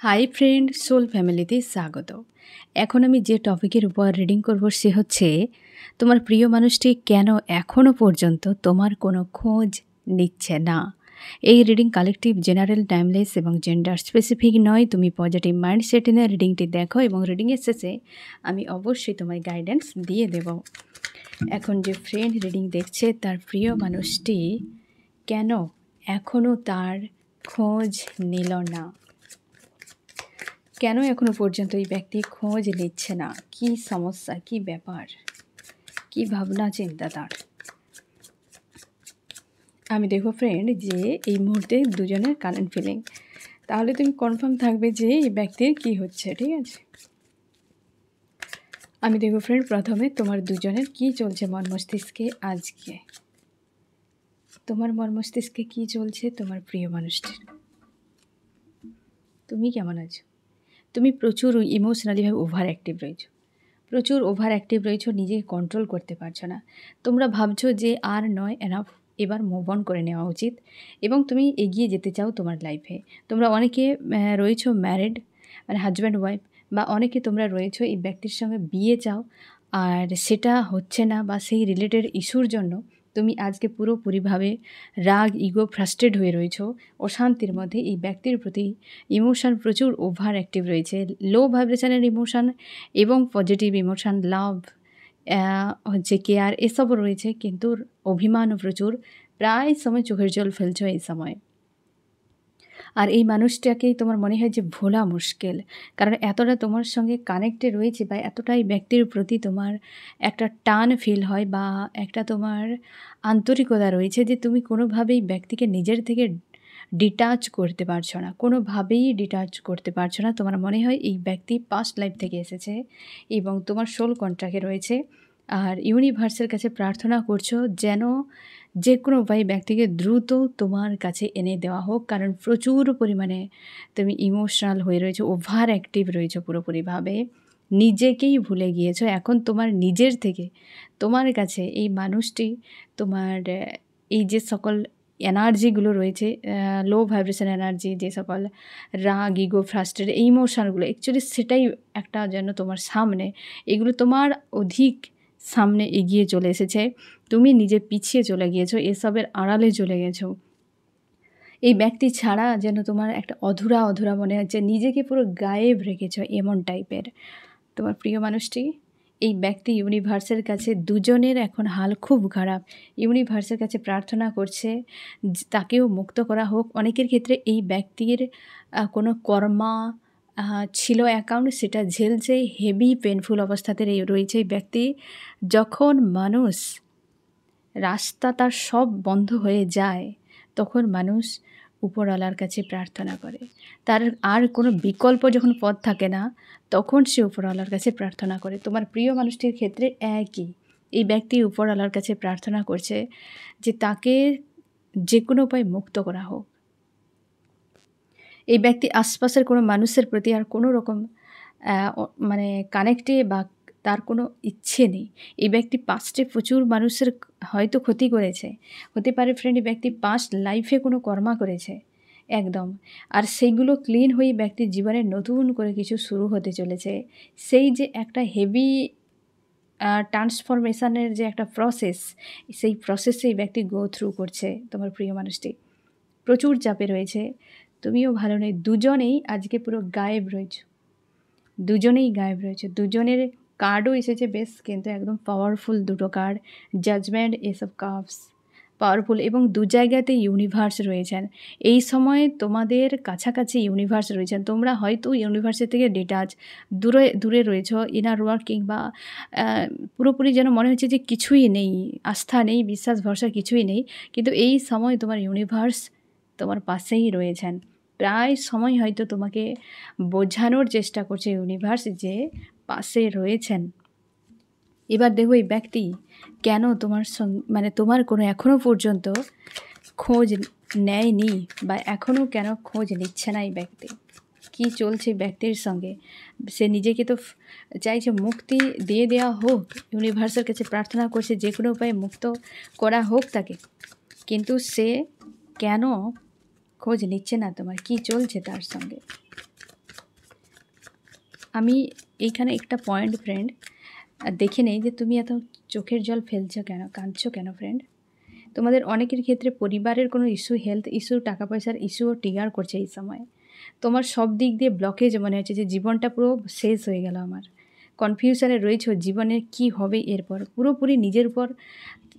Hi friend, soul ফ্যামিলিতে স্বাগত। এখন আমি যে টপিকের উপর রিডিং করব সে হচ্ছে তোমার প্রিয় মানুষটি কেন এখনও পর্যন্ত তোমার কোনো খোঁজ নিচ্ছে না। এই রিডিং কালেকটিভ, জেনারেল, টাইমলেস এবং জেন্ডার স্পেসিফিক নয়। তুমি পজিটিভ মাইন্ডসেট নিয়ে রিডিংটি দেখো এবং রিডিংয়ের শেষে আমি অবশ্যই তোমায় গাইডেন্স দিয়ে দেব। এখন যে ফ্রেন্ড রিডিং দেখছে তার প্রিয় মানুষটি কেন এখনও তার খোঁজ নিল না, কেন এখনো পর্যন্ত এই ব্যক্তি খোঁজ নিচ্ছে না, কি সমস্যা, কি ব্যাপার, কি ভাবনা চিন্তা তার। আমি দেখো ফ্রেন্ড যে এই মুহূর্তে দুজনের কারেন্ট ফিলিং, তাহলে তুমি কনফার্ম থাকবে যে এই ব্যক্তির কি হচ্ছে। ঠিক আছে, আমি দেখো ফ্রেন্ড প্রথমে তোমার দুজনের কি চলছে মন মস্তিষ্কে আজকে। তোমার মন মস্তিষ্কে কি চলছে তোমার প্রিয় মানুষটির, তুমি কেমন আছো? তুমি প্রচুর ইমোশনালিভাবে ওভার অ্যাক্টিভ রয়েছো, প্রচুর ওভার অ্যাক্টিভ রয়েছো, নিজেকে কন্ট্রোল করতে পারছো না। তোমরা ভাবছো যে আর নয়, এনাফ, এবার মুভ অন করে নেওয়া উচিত এবং তুমি এগিয়ে যেতে চাও তোমার লাইফে। তোমরা অনেকে রয়েছো ম্যারিড, মানে হাজব্যান্ড ওয়াইফ, বা অনেকে তোমরা রয়েছো এই ব্যক্তির সঙ্গে বিয়ে চাও, আর সেটা হচ্ছে না, বা সেই রিলেটেড ইস্যুর জন্য তুমি আজকে পুরোপুরিভাবে রাগ, ইগো, ফ্রাস্ট্রেট হয়ে রয়েছো, অশান্তির মধ্যে। এই ব্যক্তির প্রতি ইমোশান প্রচুর ওভার অ্যাক্টিভ রয়েছে, লো ভাইব্রেশনের ইমোশান এবং পজিটিভ ইমোশান, লাভ, হচ্ছে কেয়ার, এসবও রয়েছে, কিন্তু অভিমানও প্রচুর। প্রায় সময় চোখের জল ফেলছো এই সময়। আর এই মানুষটাকেই তোমার মনে হয় যে ভোলা মুশকিল, কারণ এতটা তোমার সঙ্গে কানেক্টে রয়েছে, বা এতটাই ব্যক্তির প্রতি তোমার একটা টান ফিল হয়, বা একটা তোমার আন্তরিকতা রয়েছে যে তুমি কোনোভাবেই ব্যক্তিকে নিজের থেকে ডিটাচ করতে পারছো না, কোনোভাবেই ডিটাচ করতে পারছো না। তোমার মনে হয় এই ব্যক্তি পাস্ট লাইফ থেকে এসেছে এবং তোমার সোল কন্ট্রাক্টে রয়েছে। আর ইউনিভার্সের কাছে প্রার্থনা করছো যেন যে কোনো উপায়ে ব্যক্তিকে দ্রুত তোমার কাছে এনে দেওয়া হোক, কারণ প্রচুর পরিমাণে তুমি ইমোশনাল হয়ে রয়েছো, ওভার অ্যাক্টিভ রয়েছো পুরোপুরিভাবে, নিজেকেই ভুলে গিয়েছো। এখন তোমার নিজের থেকে তোমার কাছে এই মানুষটি তোমার এই যে সকল এনার্জিগুলো রয়েছে, লো ভাইব্রেশন এনার্জি, যে সকল রাগ, ইগো, ফ্রাস্ট্রেট, এই ইমোশানগুলো অ্যাকচুয়ালি সেটাই একটা যেন তোমার সামনে, এগুলো তোমার অধিক সামনে এগিয়ে চলে এসেছে, তুমি নিজে পিছিয়ে চলে গিয়েছো, এসবের আড়ালে চলে গেছো। এই ব্যক্তি ছাড়া যেন তোমার একটা অধুরা অধুরা মনে হচ্ছে, নিজেকে পুরো গায়েব রেখেছো, এমন টাইপের তোমার প্রিয় মানুষটি। এই ব্যক্তি ইউনিভার্সের কাছে, দুজনের এখন হাল খুব খারাপ, ইউনিভার্সের কাছে প্রার্থনা করছে তাকেও মুক্ত করা হোক। অনেকের ক্ষেত্রে এই ব্যক্তির কোনো কর্মা ছিল অ্যাকাউন্ট, সেটা ঝেলছে, হেভি পেনফুল অবস্থাতে রয়েছে এই ব্যক্তি। যখন মানুষ রাস্তা তার সব বন্ধ হয়ে যায়, তখন মানুষ উপরওয়ালার কাছে প্রার্থনা করে। তার আর কোনো বিকল্প যখন পথ থাকে না, তখন সে উপরওয়ালার কাছে প্রার্থনা করে। তোমার প্রিয় মানুষটির ক্ষেত্রে একই, এই ব্যক্তি উপরওয়ালার কাছে প্রার্থনা করছে যে তাকে যে কোনো উপায়ে মুক্ত করা হোক। এই ব্যক্তি আশপাশের কোনো মানুষের প্রতি আর কোনো রকম মানে কানেক্টে বা তার কোনো ইচ্ছে নেই। এই ব্যক্তি পাস্টে প্রচুর মানুষের হয়তো ক্ষতি করেছে, হতে পারে ফ্রেন্ড এই ব্যক্তি পাস্ট লাইফে কোনো কর্মা করেছে একদম, আর সেইগুলো ক্লিন হয়ে ব্যক্তির জীবনে নতুন করে কিছু শুরু হতে চলেছে। সেই যে একটা হেভি ট্রান্সফরমেশনের যে একটা প্রসেস, সেই প্রসেসে এই ব্যক্তি গো থ্রু করছে। তোমার প্রিয় মানুষটি প্রচুর চাপে রয়েছে, তুমিও ভালো নেই, দুজনেই আজকে পুরো গায়েব রয়েছে, দুজনেই গায়েব রয়েছে। দুজনের কার্ডও এসেছে বেশ, কিন্তু একদম পাওয়ারফুল দুটো কার্ড, জাজমেন্ট, এসব কাপস, পাওয়ারফুল, এবং দু জায়গাতে ইউনিভার্স রয়েছেন। এই সময় তোমাদের কাছাকাছি ইউনিভার্স রয়েছেন, তোমরা হয়তো ইউনিভার্সের থেকে ডিটাচ, দূরে দূরে রয়েছ, ইনার ওয়ার্ক, কিংবা পুরোপুরি যেন মনে হচ্ছে যে কিছুই নেই, আস্থা নেই, বিশ্বাস ভরসা কিছুই নেই, কিন্তু এই সময় তোমার ইউনিভার্স তোমার পাশেই রয়েছেন। প্রায় সময় হয়তো তোমাকে বোঝানোর চেষ্টা করছে ইউনিভার্স যে পাশে রয়েছেন। এবার দেখো এই ব্যক্তি কেন তোমার সঙ্গে, মানে তোমার কোনো এখনও পর্যন্ত খোঁজ নেয়নি, বা এখনও কেন খোঁজ নিচ্ছে না এই ব্যক্তি, কী চলছে ব্যক্তির সঙ্গে। সে নিজেকে তো চাইছে মুক্তি দিয়ে দেওয়া হোক, ইউনিভার্সের কাছে প্রার্থনা করছে যে কোনো উপায়ে মুক্ত করা হোক তাকে, কিন্তু সে কেন খোঁজ নিচ্ছে না, তোমার কি চলছে তার সঙ্গে। আমি এইখানে একটা পয়েন্ট ফ্রেন্ড দেখে নেই যে তুমি এত চোখের জল ফেলছো কেন, কাঁদছো কেন ফ্রেন্ড। তোমাদের অনেকের ক্ষেত্রে পরিবারের কোনো ইস্যু, হেলথ ইস্যু, টাকা পয়সার ইস্যুও ট্রিগার করছে এই সময়। তোমার সব দিক দিয়ে ব্লকেজ মনে হচ্ছে যে জীবনটা পুরো শেষ হয়ে গেল আমার। কনফিউশনে রয়েছে জীবনের কি হবে এরপর। পুরোপুরি নিজের উপর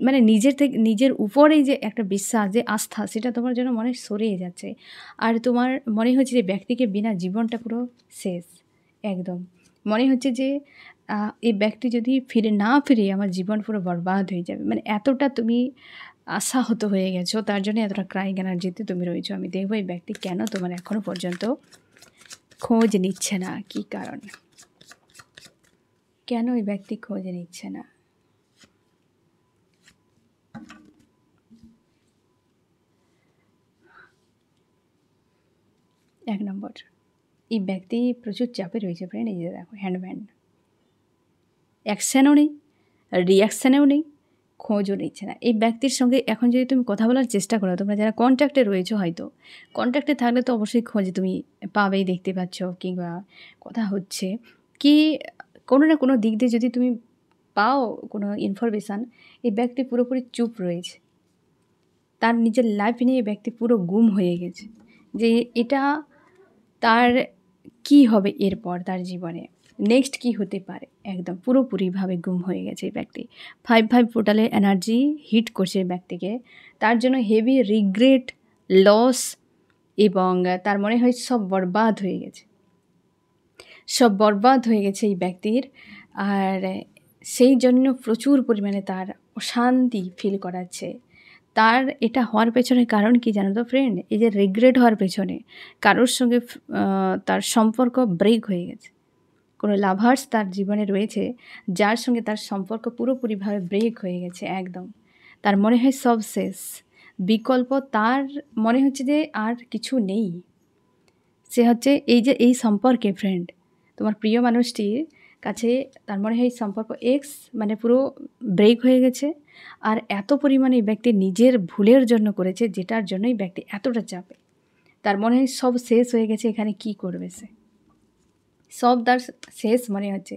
মানে নিজের উপরেই যে একটা বিশ্বাস, যে আস্থা, সেটা তোমার জন্য মনে সরিয়ে যাচ্ছে। আর তোমার মনে হচ্ছে যে ব্যক্তিকে বিনা জীবনটা পুরো শেষ একদম। মনে হচ্ছে যে এই ব্যক্তি যদি না ফিরে আমার জীবন পুরো বরবাদ হয়ে যাবে। মানে এতটা তুমি আশাহত হয়ে গেছো, তার জন্য এতটা ক্রাইং এনার্জিতে তুমি রয়েছো। আমি দেখবো এই ব্যক্তি কেন তোমার এখনও পর্যন্ত খোঁজ নিচ্ছে না, কী কারণ, কেন এই ব্যক্তি খোঁজ নিচ্ছে না। এক নম্বর, এই ব্যক্তি প্রচুর চাপে রয়েছে ফ্রেন্ড। এই যে দেখো হ্যান্ডম্যান, অ্যাকশানও নেই, রিয়াকশানেও নেই, খোঁজও নিচ্ছে না। এই ব্যক্তির সঙ্গে এখন যদি তুমি কথা বলার চেষ্টা করো, তোমরা যারা কন্ট্যাক্টে রয়েছো, হয়তো কন্ট্যাক্টে থাকলে তো অবশ্যই খোঁজ তুমি পাবেই, দেখতে পাচ্ছ, কিংবা কথা হচ্ছে কি কোনো না কোনো দিক দিয়ে যদি তুমি পাও কোনো ইনফরমেশান। এই ব্যক্তি পুরোপুরি চুপ রয়েছে, তার নিজের লাইফ নিয়ে এই ব্যক্তি পুরো গুম হয়ে গেছে যে এটা তার কি হবে এরপর, তার জীবনে নেক্সট কি হতে পারে, একদম পুরোপুরিভাবে গুম হয়ে গেছে এই ব্যক্তি। 5-5 পোর্টালে এনার্জি হিট করছে এই ব্যক্তিকে, তার জন্য হেভি রিগ্রেট, লস, এবং তার মনে হয় সব বরবাদ হয়ে গেছে, সব বরবাদ হয়ে গেছে এই ব্যক্তির। আর সেই জন্য প্রচুর পরিমাণে তার অশান্তি ফিল করাচ্ছে। তার এটা হওয়ার পেছনে কারণ কি জানো তো ফ্রেন্ড? এই যে রিগ্রেট হওয়ার পেছনে কারোর সঙ্গে তার সম্পর্ক ব্রেক হয়ে গেছে। কোনো লাভার্স তার জীবনে রয়েছে যার সঙ্গে তার সম্পর্ক পুরোপুরিভাবে ব্রেক হয়ে গেছে একদম। তার মনে হয় সব শেষ, বিকল্প তার মনে হচ্ছে যে আর কিছু নেই। সে হচ্ছে এই সম্পর্কে ফ্রেন্ড, তোমার প্রিয় মানুষটির কাছে তার মনে হয় সম্পর্ক এক্স মানে পুরো ব্রেক হয়ে গেছে। আর এত পরিমাণে এই ব্যক্তি নিজের ভুলের জন্য করেছে, যেটার জন্যই ব্যক্তি এতটা চাপে। তার মনে হয় সব শেষ হয়ে গেছে, এখানে কি করবে সে, সব তার শেষ মনে হচ্ছে।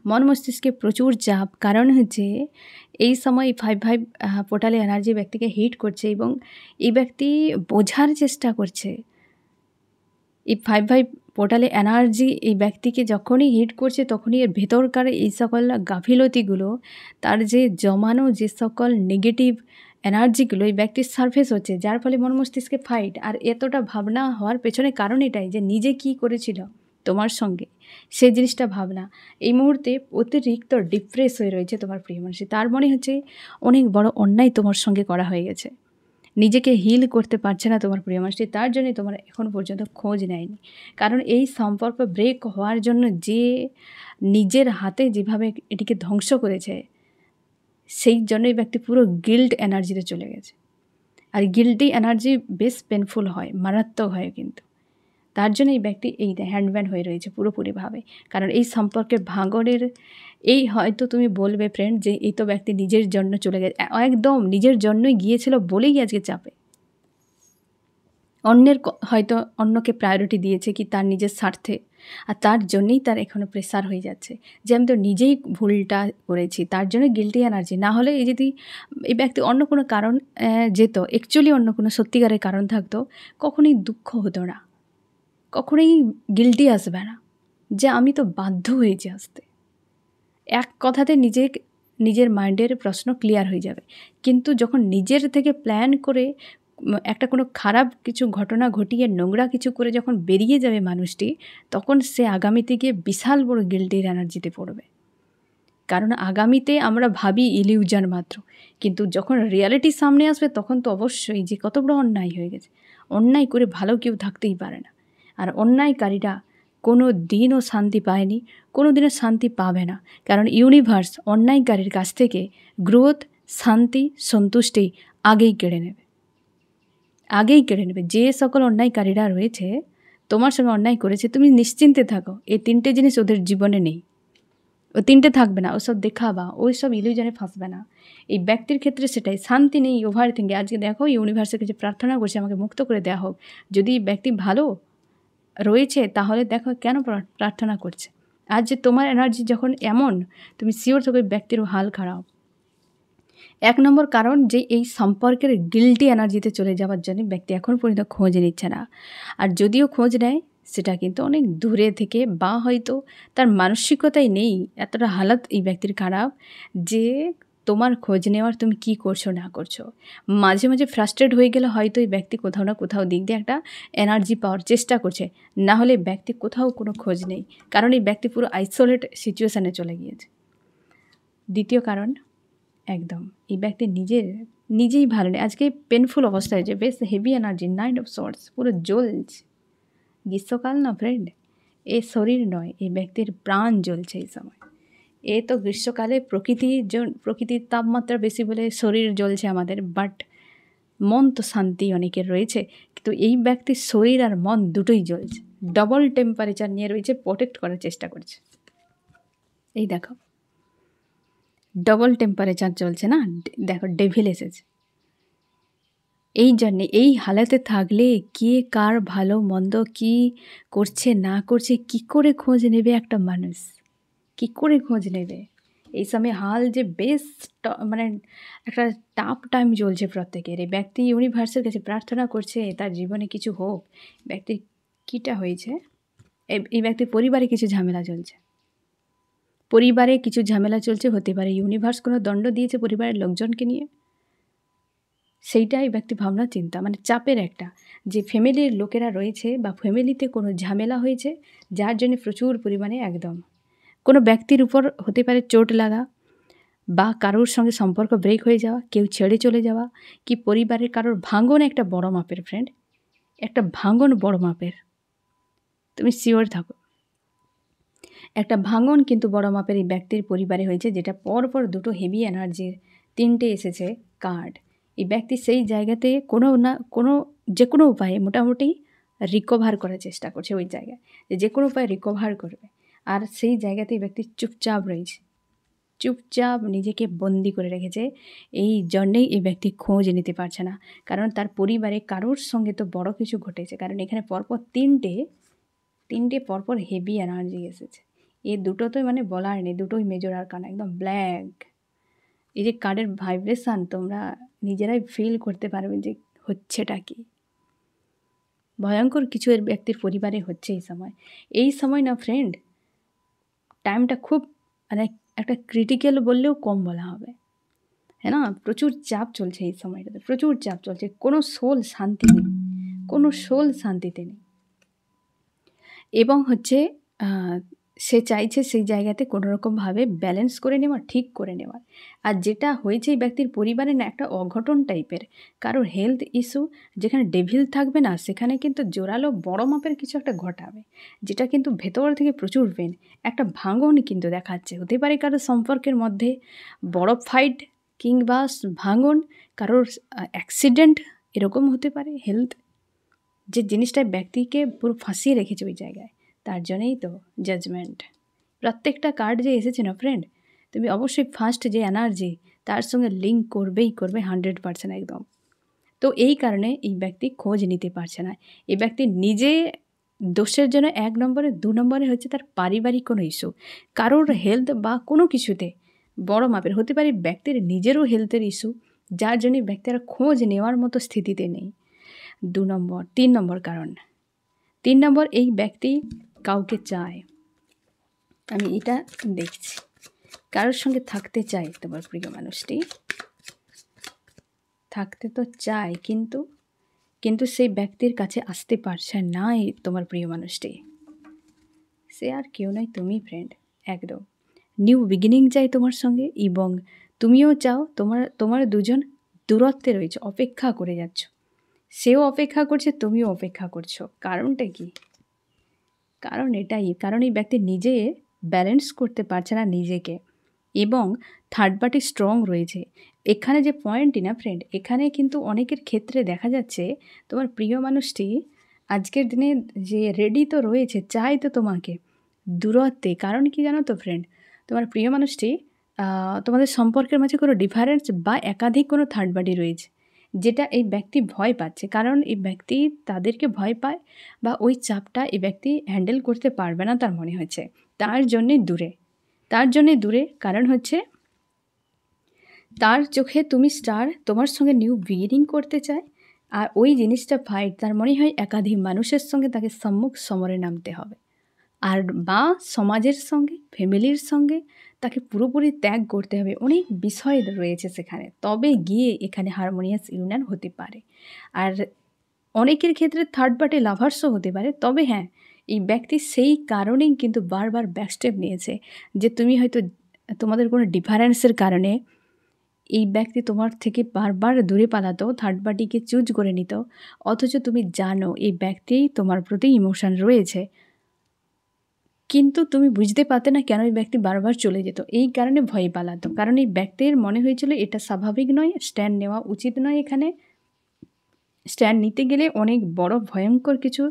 মন মস্তিষ্কে প্রচুর চাপ, কারণ হচ্ছে এই সময় 5-5 পোর্টালে এনার্জি ব্যক্তিকে হিট করছে এবং এই ব্যক্তি বোঝার চেষ্টা করছে। এই 5-5 পোর্টালে এনার্জি এই ব্যক্তিকে যখনই হিট করছে, তখনই এর ভেতরকার এই সকল গাফিলতিগুলো, তার যে জমানো যে সকল নেগেটিভ এনার্জিগুলো এই ব্যক্তির সারফেস হচ্ছে, যার ফলে মন মস্তিষ্কে ফাইট। আর এতটা ভাবনা হওয়ার পেছনে কারণ এটাই যে নিজে কি করেছিল তোমার সঙ্গে, সেই জিনিসটা ভাবনা। এই মুহূর্তে অতিরিক্ত ডিপ্রেস হয়ে রয়েছে তোমার প্রিয় মানুষটি। তার মনে হচ্ছে অনেক বড় অন্যায় তোমার সঙ্গে করা হয়ে গেছে, নিজেকে হিল করতে পারছে না তোমার প্রিয় মানুষটি, তার জন্যই তোমার এখন পর্যন্ত খোঁজ নেয়নি। কারণ এই সম্পর্ক ব্রেক হওয়ার জন্য যে নিজের হাতে যেভাবে এটিকে ধ্বংস করেছে, সেই জন্যই ব্যক্তি পুরো গিল্ট এনার্জিতে চলে গেছে। আর গিল্টি এনার্জি বেশ পেনফুল হয়, মারাত্মক হয় কিন্তু। তার জন্য এই ব্যক্তি এই হ্যান্ডম্যান হয়ে রয়েছে পুরোপুরিভাবে। কারণ এই সম্পর্কের ভাঙনের এই হয়তো তুমি বলবে ফ্রেন্ড যে এই তো ব্যক্তি নিজের জন্য চলে গেছে, একদম নিজের জন্যই গিয়েছিল বলেই আজকে চাপে। হয়তো অন্যকে প্রায়োরিটি দিয়েছে কি তার নিজের স্বার্থে, আর তার জন্যই তার এখনও প্রেসার হয়ে যাচ্ছে যে আমি তো নিজেই ভুলটা করেছি, তার জন্য গিল্টি এনার্জি। না হলে যদি এই ব্যক্তি অন্য কোনো কারণ যেত, অ্যাকচুয়ালি অন্য কোনো সত্যিকারের কারণ থাকতো, কখনোই দুঃখ হতো না, কখনোই গিল্টি আসবে না যে আমি তো বাধ্য হয়েছি আসতে। এক কথাতে নিজের মাইন্ডের প্রশ্ন ক্লিয়ার হয়ে যাবে। কিন্তু যখন নিজের থেকে প্ল্যান করে একটা কোনো খারাপ কিছু ঘটনা ঘটিয়ে নোংরা কিছু করে যখন বেরিয়ে যাবে মানুষটি, তখন সে আগামীতে গিয়ে বিশাল বড় গিল্টির এনার্জিতে পড়বে। কারণ আগামীতে আমরা ভাবি ইলিউশন মাত্র, কিন্তু যখন রিয়ালিটি সামনে আসবে তখন তো অবশ্যই যে কত বড় অন্যায় হয়ে গেছে। অন্যায় করে ভালো কেউ থাকতেই পারে না, আর অন্যায়কারীরা কোনো দিনও শান্তি পায়নি, কোনো দিনও শান্তি পাবে না। কারণ ইউনিভার্স অন্যায়কারীর কাছ থেকে গ্রোথ, শান্তি, সন্তুষ্টি আগেই কেড়ে নেবে, আগেই কেড়ে নেবে। যে সকল অন্যায়কারীরা রয়েছে তোমার সঙ্গে অন্যায় করেছে, তুমি নিশ্চিন্তে থাকো, এই 3টে জিনিস ওদের জীবনে নেই, ও 3টে থাকবে না। ওসব দেখাবা, ওই সব ইলিউশনে ফাঁসবে না। এই ব্যক্তির ক্ষেত্রে সেটাই, শান্তি নেই, ওভার থিঙ্কিং। আজকে দেখো ইউনিভার্সের কাছে প্রার্থনা করছে আমাকে মুক্ত করে দেওয়া হোক। যদি ব্যক্তি ভালো রয়েছে তাহলে দেখো কেন প্রার্থনা করছে, আজ যে তোমার এনার্জি যখন এমন, তুমি শিওর থাকো ওই ব্যক্তিরও হাল খারাপ। 1 নম্বর কারণ যে এই সম্পর্কের গিল্টি এনার্জিতে চলে যাওয়ার জন্য ব্যক্তি এখন পর্যন্ত খোঁজ নিচ্ছে না। আর যদিও খোঁজ নেয় সেটা কিন্তু অনেক দূরে থেকে, বা হয়তো তার মানসিকতাই নেই, এতটা হালাত এই ব্যক্তির খারাপ যে তোমার খোঁজ নেওয়ার তুমি কি করছো না করছো। মাঝে মাঝে ফ্রাস্ট্রেট হয়ে গেলে হয়তো এই ব্যক্তি কোথাও না কোথাও দিক দিয়ে একটা এনার্জি পাওয়ার চেষ্টা করছে, না হলে ব্যক্তি কোথাও কোনো খোঁজ নেই, কারণ এই ব্যক্তি পুরো আইসোলেট সিচুয়েশানে চলে গিয়েছে। দ্বিতীয় কারণ, একদম এই ব্যক্তি নিজেই ভালো নেই, আজকে পেনফুল অবস্থায় হয়েছে, বেশ হেভি এনার্জি, 9 অফ সোর্ডস, পুরো জ্বলছে। গ্রীষ্মকাল না ফ্রেন্ড, এ শরীর নয়, এই ব্যক্তির প্রাণ জ্বলছে এই সময়। এ তো গ্রীষ্মকালে প্রকৃতির তাপমাত্রা বেশি বলে শরীর জ্বলছে আমাদের, বাট মন তো শান্তি অনেকের রয়েছে, কিন্তু এই ব্যক্তির শরীর আর মন দুটোই জ্বলছে, ডবল টেম্পারেচার নিয়ে রয়েছে, প্রোটেক্ট করার চেষ্টা করছে। এই দেখো ডবল টেম্পারেচার চলছে না, দেখো ডেভিল এসেছে। এই জন্যে এই হালাতে থাকলে কে কার ভালো মন্দ কী করছে না করছে কী করে খোঁজ নেবে একটা মানুষ, কী করে খোঁজ নেবে? এই সময় হাল যে বেশ মানে একটা টাফ টাইম চলছে প্রত্যেকের। এই ব্যক্তি ইউনিভার্সের কাছে প্রার্থনা করছে তার জীবনে কিছু হোক। ব্যক্তির কীটা হয়েছে, এই ব্যক্তির পরিবারে কিছু ঝামেলা চলছে, পরিবারে কিছু ঝামেলা চলছে, হতে পারে ইউনিভার্স কোনো দণ্ড দিয়েছে পরিবারের লোকজনকে নিয়ে, সেইটাই ব্যক্তি ভাবনা চিন্তা, মানে চাপের একটা, যে ফ্যামিলির লোকেরা রয়েছে বা ফ্যামিলিতে কোনো ঝামেলা হয়েছে, যার জন্য প্রচুর পরিমাণে একদম কোনো ব্যক্তির উপর হতে পারে চোট লাগা, বা কারোর সঙ্গে সম্পর্ক ব্রেক হয়ে যাওয়া, কেউ ছেড়ে চলে যাওয়া, কি পরিবারের কারোর ভাঙন একটা বড় মাপের ফ্রেন্ড, একটা ভাঙন বড় মাপের, তুমি শিওর থাকো একটা ভাঙন কিন্তু বড় মাপের এই ব্যক্তির পরিবারে হয়েছে, যেটা পরপর দুটো হেভি এনার্জির 3টে এসেছে কার্ড। এই ব্যক্তি সেই জায়গাতে কোনো না কোনো যে কোনো উপায়ে মোটামুটি রিকভার করার চেষ্টা করছে, ওই জায়গায় যে কোনো উপায়ে রিকভার করবে, আর সেই জায়গাতে এই ব্যক্তি চুপচাপ রয়েছে, চুপচাপ নিজেকে বন্দি করে রেখেছে। এই জন্যেই এই ব্যক্তি খোঁজ নিতে পারছে না, কারণ তার পরিবারে কারোর সঙ্গে তো বড় কিছু ঘটেছে, কারণ এখানে পরপর তিনটে পরপর হেভি এনার্জি এসেছে। এই দুটো তো মানে বলার নেই, দুটোই মেজর আরকানা, একদম ব্ল্যাক। এই যে কার্ডের ভাইব্রেশান তোমরা নিজেরাই ফিল করতে পারবে যে হচ্ছেটা কি, ভয়ঙ্কর কিছু এর ব্যক্তির পরিবারে হচ্ছে এই সময় না ফ্রেন্ড, টাইমটা খুব মানে একটা ক্রিটিক্যাল বললেও কম বলা হবে, হ্যাঁ না? প্রচুর চাপ চলছে এই সময়টাতে, প্রচুর চাপ চলছে, কোনো সোল শান্তি নেই, কোনো সোল শান্তিতে নেই, এবং হচ্ছে সে চাইছে সেই জায়গাতে কোনোরকমভাবে ব্যালেন্স করে নেওয়া, ঠিক করে নেওয়া। আর যেটা হয়েছে এই ব্যক্তির পরিবারে না একটা অঘটন টাইপের, কারোর হেলথ ইস্যু, যেখানে ডেভিল থাকবে না সেখানে কিন্তু জোরালো বড় মাপের কিছু একটা ঘটাবে, যেটা কিন্তু ভেতর থেকে প্রচুর পেন, একটা ভাঙন কিন্তু দেখাচ্ছে। হতে পারে কারোর সম্পর্কের মধ্যে বড় ফাইট, কিংবা ভাঙন, কারোর অ্যাক্সিডেন্ট, এরকম হতে পারে। হেলথ যে জিনিসটা ব্যক্তিকে পুরো ফাঁসিয়ে রেখেছে ওই জায়গায়, তার জন্যই তো জাজমেন্ট। প্রত্যেকটা কার্ড যে এসেছে না ফ্রেন্ড, তুমি অবশ্যই ফার্স্ট যে এনার্জি তার সঙ্গে লিঙ্ক করবেই করবে 100% একদম। তো এই কারণে এই ব্যক্তি খোঁজ নিতে পারছে না। এই ব্যক্তি নিজে দোষের জন্য 1 নম্বরে, 2 নম্বরে হচ্ছে তার পারিবারিক কোনো ইস্যু, কারোর হেলথ বা কোনো কিছুতে বড় মাপের, হতে পারে ব্যক্তির নিজেরও হেলথের ইস্যু, যার জন্য ব্যক্তিরা খোঁজ নেওয়ার মতো স্থিতিতে নেই। 2 নম্বর, 3 নম্বর কারণ, 3 নম্বর এই ব্যক্তি কাউকে চায়, আমি এটা দেখছি, কারোর সঙ্গে থাকতে চায়, তোমার প্রিয় মানুষটি থাকতে তো চায়, কিন্তু সেই ব্যক্তির কাছে আসতে পারছে না তোমার প্রিয় মানুষটি। সে আর কেউ নয়, তুমি ফ্রেন্ড, একদম নিউ বিগিনিং চাই তোমার সঙ্গে, এবং তুমিও চাও, তোমার দুজন দূরত্বে রয়েছে, অপেক্ষা করে যাচ্ছ, সেও অপেক্ষা করছে, তুমিও অপেক্ষা করছো। কারণটা কি? কারণ এটাই, কারণ এই ব্যক্তি নিজে ব্যালেন্স করতে পারছে না নিজেকে, এবং থার্ড পার্টি স্ট্রং রয়েছে। এখানে যে পয়েন্টটি না ফ্রেন্ড, এখানে কিন্তু অনেকের ক্ষেত্রে দেখা যাচ্ছে তোমার প্রিয় মানুষটি আজকের দিনে যে রেডি তো রয়েছে, চাই তো তোমাকে দূরত্বে। কারণ কি জানো তো ফ্রেন্ড, তোমার প্রিয় মানুষটি তোমাদের সম্পর্কের মাঝে কোনো ডিফারেন্স বা একাধিক কোনো থার্ড পার্টি রয়েছে, যেটা এই ব্যক্তি ভয় পাচ্ছে। কারণ এই ব্যক্তি তাদেরকে ভয় পায় বা ওই চাপটা এই ব্যক্তি হ্যান্ডেল করতে পারবে না তার মনে হচ্ছে। তার জন্যে দূরে। তার জন্যে দূরে কারণ হচ্ছে তার চোখে তুমি স্টার, তোমার সঙ্গে নিউ বিগিনিং করতে চায়। আর ওই জিনিসটা ফাইট তার মনে হয় একাধিক মানুষের সঙ্গে তাকে সম্মুখ সমরে নামতে হবে। আর বা সমাজের সঙ্গে, ফ্যামিলির সঙ্গে তাকে পুরোপুরি ত্যাগ করতে হবে। অনেক বিষয় রয়েছে সেখানে। তবে গিয়ে এখানে হারমোনিয়াস ইউনিয়ন হতে পারে। আর অনেকের ক্ষেত্রে থার্ড পার্টি লাভার্সও হতে পারে। তবে হ্যাঁ, এই ব্যক্তি সেই কারণেই কিন্তু বারবার ব্যাকস্টেপ নিয়েছে যে তুমি হয়তো তোমাদের কোনো ডিফারেন্সের কারণে এই ব্যক্তি তোমার থেকে বারবার দূরে পালাতো, থার্ড পার্টিকে চুজ করে নিত। অথচ তুমি জানো এই ব্যক্তিই তোমার প্রতি ইমোশন রয়েছে। কিন্তু তুমি বুঝতে পারতে না কেন এই ব্যক্তি বারবার চলে যেত। এই কারণে ভয়ে পালাতো। কারণ এই ব্যক্তির মনে হয়েছিল এটা স্বাভাবিক নয়, স্ট্যান্ড নেওয়া উচিত নয় এখানে। স্ট্যান্ড নিতে গেলে অনেক বড় ভয়ঙ্কর কিছু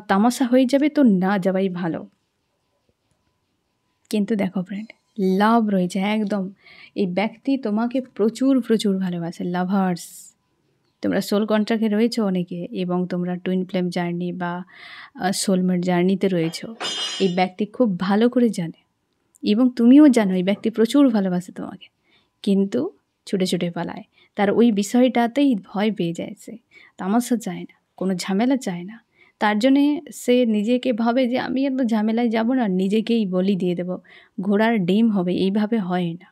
তামাশা হয়ে যাবে, তো না যাওয়াই ভালো। কিন্তু দেখো ফ্রেন্ড, লাভ রয়েছে একদম। এই ব্যক্তি তোমাকে প্রচুর প্রচুর ভালোবাসে, লাভার্স। তোমরা সোল কন্ট্রাক্টে রয়েছো অনেকে এবং তোমরা টুইন ফ্লেম জার্নি বা সোলমেট জার্নিতে রয়েছো। এই ব্যক্তি খুব ভালো করে জানে এবং তুমিও জানো এই ব্যক্তি প্রচুর ভালোবাসে তোমাকে, কিন্তু ছুটে ছুটে পালায়। তার ওই বিষয়টাতেই ভয় পেয়ে যায়, সে তামাশা চায় না, কোনো ঝামেলা চায় না। তার জন্যে সে নিজেকে ভাবে যে আমি এত ঝামেলায় যাব না, নিজেকেই বলি দিয়ে দেব, ঘোড়ার ডিম হবে। এইভাবে হয় না।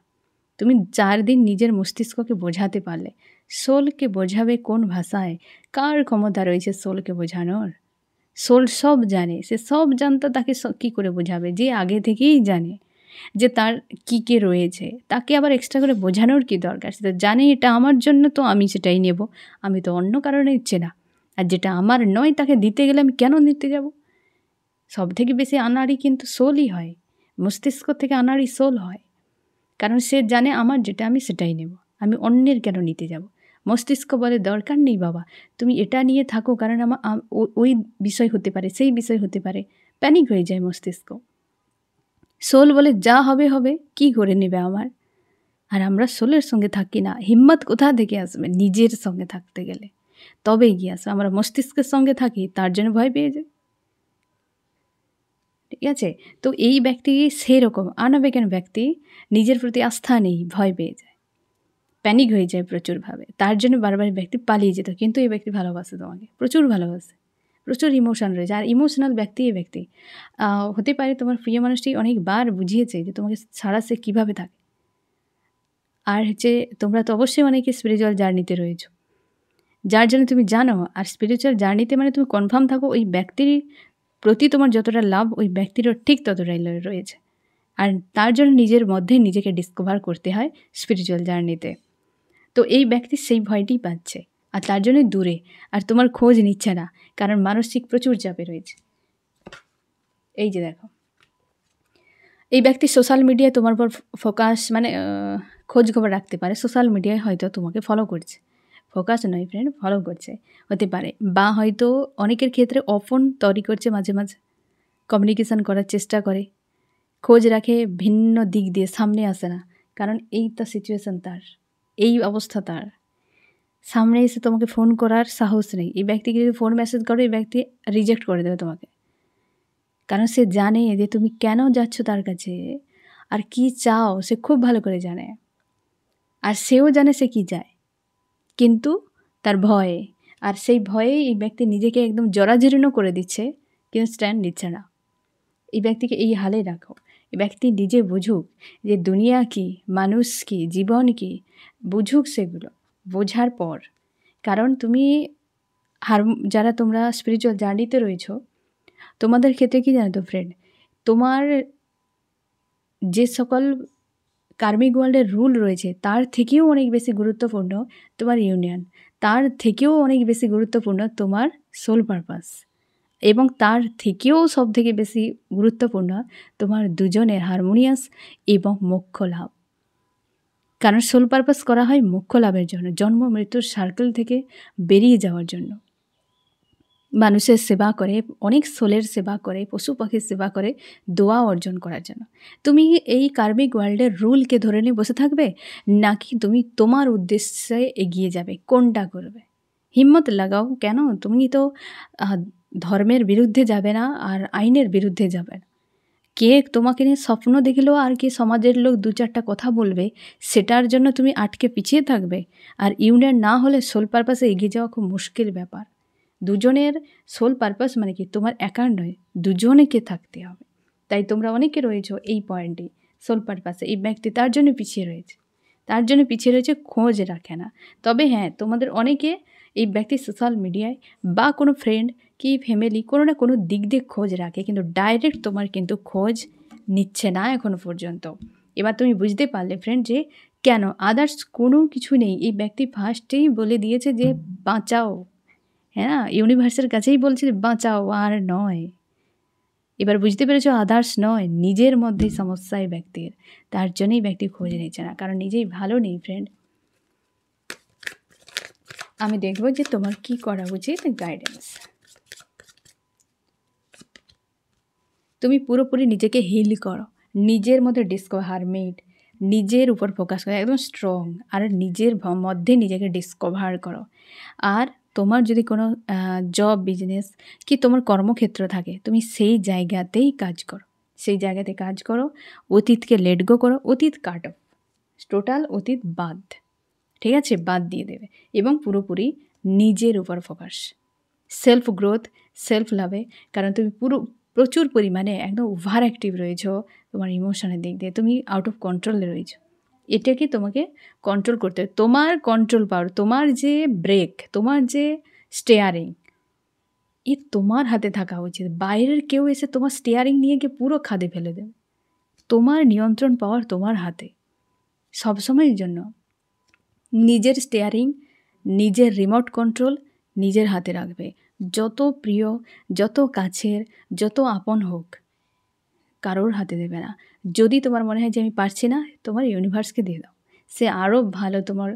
তুমি 4 দিন নিজের মস্তিষ্ককে বোঝাতে পারলে, সোলকে বোঝাবে কোন ভাষায়? কার ক্ষমতা রয়েছে সোলকে বোঝানোর? সোল সব জানে, সে সব জানতো, তাকে কী করে বোঝাবে? যে আগে থেকেই জানে যে তার কী কে রয়েছে, তাকে আবার এক্সট্রা করে বোঝানোর কী দরকার? সে তো জানে এটা আমার জন্য, তো আমি সেটাই নেব। আমি তো অন্য কারণে ইচ্ছে না। আর যেটা আমার নয় তাকে দিতে গেলে আমি কেন নিতে যাব? সব থেকে বেশি আনাড়ি কিন্তু সোলই হয়, মস্তিষ্ক থেকে আনাড়ি সোল হয়। কারণ সে জানে আমার যেটা আমি সেটাই নেব, আমি অন্যের কেন নিতে যাব? মস্তিষ্ক বলে দরকার নেই বাবা, তুমি এটা নিয়ে থাকো, কারণ আমার ওই বিষয় হতে পারে, সেই বিষয় হতে পারে। প্যানিক হয়ে যায় মস্তিষ্ক। সোল বলে যা হবে হবে, কি করে নেবে আমার? আর আমরা সোলের সঙ্গে থাকি না। হিম্মত কোথা থেকে আসবে নিজের সঙ্গে থাকতে গেলে? তবে এগিয়ে আসবে। আমরা মস্তিষ্কের সঙ্গে থাকি, তার জন্য ভয় পেয়ে যাই। ঠিক আছে? তো এই ব্যক্তি সেরকম আনবেগের ব্যক্তি, নিজের প্রতি আস্থা নেই, ভয় পেয়ে যায়, প্যানিক হয়ে যায় প্রচুরভাবে। তার জন্য বারবার ব্যক্তি পালিয়ে যেত। কিন্তু এই ব্যক্তি ভালোবাসে তোমাকে, প্রচুর ভালোবাসে, প্রচুর ইমোশন রয়েছে। আর ইমোশনাল ব্যক্তি এই ব্যক্তি হতে পারে তোমার প্রিয় মানুষটি অনেকবার বুঝিয়েছে যে তোমাকে ছাড়া সে কীভাবে থাকে। আর হচ্ছে তোমরা তো অবশ্যই অনেকে স্পিরিচুয়াল জার্নিতে রয়েছো, যার জন্য তুমি জানো। আর স্পিরিচুয়াল জার্নিতে মানে তুমি কনফার্ম থাকো ওই ব্যক্তির প্রতি তোমার যতটা লাভ, ওই ব্যক্তিরও ঠিক ততটাই রয়েছে। আর তার জন্য নিজের মধ্যে নিজেকে ডিসকভার করতে হয় স্পিরিচুয়াল জার্নিতে। তো এই ব্যক্তি সেই ভয়টিই পাচ্ছে, আর তার জন্যই দূরে। আর তোমার খোঁজ নিচ্ছে না, কারণ মানসিক প্রচুর চাপে রয়েছে। এই যে দেখো, এই ব্যক্তি সোশ্যাল মিডিয়ায় তোমার উপর ফোকাস, মানে খোঁজ খবর রাখতে পারে। সোশ্যাল মিডিয়ায় হয়তো তোমাকে ফলো করছে, ফোকাস নয় ফ্রেন্ড, ফলো করছে হতে পারে। বা হয়তো অনেকের ক্ষেত্রে ওপেন তৈরি করছে, মাঝে মাঝে কমিউনিকেশান করার চেষ্টা করে, খোঁজ রাখে, ভিন্ন দিক দিয়ে সামনে আসে না। কারণ এই তো সিচুয়েশান তার, এই অবস্থা তার। সামনে এসে তোমাকে ফোন করার সাহস নেই। এই ব্যক্তিকে যদি ফোন মেসেজ করো, এই ব্যক্তি রিজেক্ট করে দেবে তোমাকে। কারণ সে জানে যে তুমি কেন যাচ্ছ তার কাছে আর কি চাও, সে খুব ভালো করে জানে। আর সেও জানে সে কি চায়, কিন্তু তার ভয়ে, আর সেই ভয়েই এই ব্যক্তি নিজেকে একদম জরাজীর্ণ করে দিচ্ছে, কিন্তু স্ট্যান্ড নিচ্ছে না। এই ব্যক্তিকে এই হালে রাখো। এই ব্যক্তি নিজে বুঝুক যে দুনিয়া কী, মানুষ কী, জীবন কী, বুঝুক সেগুলো। বোঝার পর, কারণ তুমি যারা তোমরা স্পিরিচুয়াল জার্নিতে রয়েছো, তোমাদের ক্ষেত্রে কী জানো তো ফ্রেন্ড, তোমার যে সকল কার্মিক ওয়ার্ল্ডের রুল রয়েছে তার থেকেও অনেক বেশি গুরুত্বপূর্ণ তোমার ইউনিয়ন, তার থেকেও অনেক বেশি গুরুত্বপূর্ণ তোমার সোল পারপাস, এবং তার থেকেও সব থেকে বেশি গুরুত্বপূর্ণ তোমার দুজনের হারমোনিয়াস এবং মোক্ষ লাভ। কারণ সোল পারপাস করা হয় মোক্ষ লাভের জন্য, জন্ম মৃত্যুর সার্কেল থেকে বেরিয়ে যাওয়ার জন্য। মানুষের সেবা করে, অনেক সোলের সেবা করে, পশু পাখির সেবা করে দোয়া অর্জন করার জন্য। তুমি এই কার্মিক ওয়ার্ল্ডের রুলকে ধরে নিয়ে বসে থাকবে, নাকি তুমি তোমার উদ্দেশ্যে এগিয়ে যাবে? কোনটা করবে? হিম্মত লাগাও। কেন? তুমি তো ধর্মের বিরুদ্ধে যাবে না, আর আইনের বিরুদ্ধে যাবে না। কে তোমাকে নিয়ে স্বপ্ন দেখলো আর কে সমাজের লোক দু চারটা কথা বলবে, সেটার জন্য তুমি আটকে পিছিয়ে থাকবে? আর ইউনিয়ন না হলে সোল পারপাসে এগিয়ে যাওয়া খুব মুশকিল ব্যাপার। দুজনের সোল পারপাস মানে কি তোমার একার নয়, দুজনেকে থাকতে হবে। তাই তোমরা অনেকে রয়েছো এই পয়েন্টে, সোল পারপাসে। এই ব্যক্তি তার জন্য পিছিয়ে রয়েছে, খোঁজ রাখে না। তবে হ্যাঁ, তোমাদের অনেকে এই ব্যক্তি সোশ্যাল মিডিয়ায় বা কোনো ফ্রেন্ড কি ফ্যামিলি কোনো না কোনো দিক দিয়ে খোঁজ রাখে, কিন্তু ডাইরেক্ট তোমার কিন্তু খোঁজ নিচ্ছে না এখনো পর্যন্ত। এবার তুমি বুঝতে পারলে ফ্রেন্ড যে কেন আদার্স কোনো কিছু নেই। এই ব্যক্তি ফার্স্টেই বলে দিয়েছে যে বাঁচাও, হ্যাঁ, ইউনিভার্সের কাছেই বলছে যে বাঁচাও, আর নয়। এবার বুঝতে পেরেছো, আদার্স নয়, নিজের মধ্যেই সমস্যা এই ব্যক্তির। তার জন্যই ব্যক্তি খোঁজ নিচ্ছে না, কারণ নিজেই ভালো নেই ফ্রেন্ড। আমি দেখবো যে তোমার কি করা উচিত। গাইডেন্স, তুমি পুরোপুরি নিজেকে হিল করো, নিজের মধ্যে ডিসকভার, হারমিট, নিজের উপর ফোকাস করো, একদম স্ট্রং, আর নিজের মধ্যে নিজেকে ডিসকভার করো। আর তোমার যদি কোনো জব, বিজনেস কি তোমার কর্মক্ষেত্র থাকে, তুমি সেই জায়গাতেই কাজ করো, অতীতকে লেট গো করো, অতীত কাট অফ, টোটাল অতীত বাদ, ঠিক আছে, বাদ দিয়ে দেবে, এবং পুরোপুরি নিজের উপর ফোকাস, সেলফ গ্রোথ, সেলফ লাভে। কারণ তুমি প্রচুর পরিমাণে একদম ওভার অ্যাক্টিভ রয়েছো তোমার ইমোশনের দিক দিয়ে, তুমি আউট অফ কন্ট্রোলে রয়েছো। এটাকে তোমাকে কন্ট্রোল করতে হবে। তোমার কন্ট্রোল পাওয়ার, তোমার যে ব্রেক, তোমার যে স্টিয়ারিং, এ তোমার হাতে থাকা উচিত। বাইরের কেউ এসে তোমার স্টিয়ারিং নিয়ে গিয়ে পুরো খাদে ফেলে দেবে। তোমার নিয়ন্ত্রণ পাওয়ার তোমার হাতে সবসময়ের জন্য। নিজের স্টিয়ারিং, নিজের রিমোট কন্ট্রোল নিজের হাতে রাখবে। যত প্রিয়, যত কাছের, যত আপন হোক, কারোর হাতে দেবে না। যদি তোমার মনে হয় যে আমি পারছি না, তোমার ইউনিভার্সকে দিয়ে দাও, সে আরও ভালো তোমার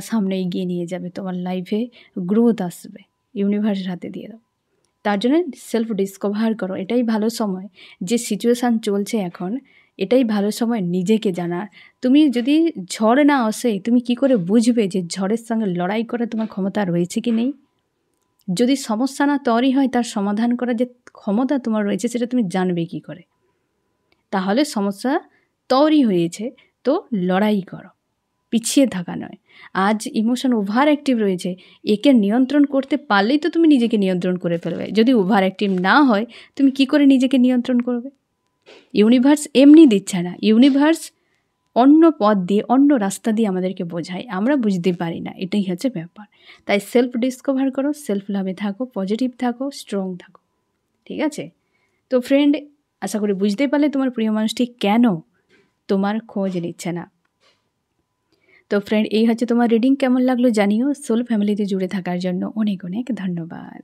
সামনে এগিয়ে নিয়ে যাবে, তোমার লাইফে গ্রোথ আসবে। ইউনিভার্সের হাতে দিয়ে দাও। তার জন্য সেলফ ডিসকভার করো। এটাই ভালো সময়, যে সিচুয়েশান চলছে এখন, এটাই ভালো সময় নিজেকে জানার। তুমি যদি ঝড় না আসে, তুমি কি করে বুঝবে যে ঝড়ের সঙ্গে লড়াই করার তোমার ক্ষমতা রয়েছে কি নেই? যদি সমস্যা না তৈরি হয়, তার সমাধান করার যে ক্ষমতা তোমার রয়েছে, সেটা তুমি জানবে কি করে? তাহলে সমস্যা তৈরি হয়েছে, তো লড়াই করো, পিছিয়ে থাকা নয়। আজ ইমোশন ওভার অ্যাক্টিভ রয়েছে, একে নিয়ন্ত্রণ করতে পারলেই তো তুমি নিজেকে নিয়ন্ত্রণ করে ফেলবে। যদি ওভার অ্যাক্টিভ না হয়, তুমি কি করে নিজেকে নিয়ন্ত্রণ করবে? ইউনিভার্স এমনি দিচ্ছে না, ইউনিভার্স অন্য পথ দিয়ে, অন্য রাস্তা দিয়ে আমাদেরকে বোঝায়, আমরা বুঝতে পারি না। এটাই হচ্ছে ব্যাপার। তাই সেলফ ডিসকভার করো, সেলফ লাভে থাকো, পজিটিভ থাকো, স্ট্রং থাকো, ঠিক আছে? তো ফ্রেন্ড, আশা করি বুঝতে পারলে তোমার প্রিয় মানুষটি কেন তোমার খোঁজ নিচ্ছে না। তো ফ্রেন্ড, এই হচ্ছে তোমার রিডিং। কেমন লাগলো জানিও। সোল ফ্যামিলিতে জুড়ে থাকার জন্য অনেক অনেক ধন্যবাদ।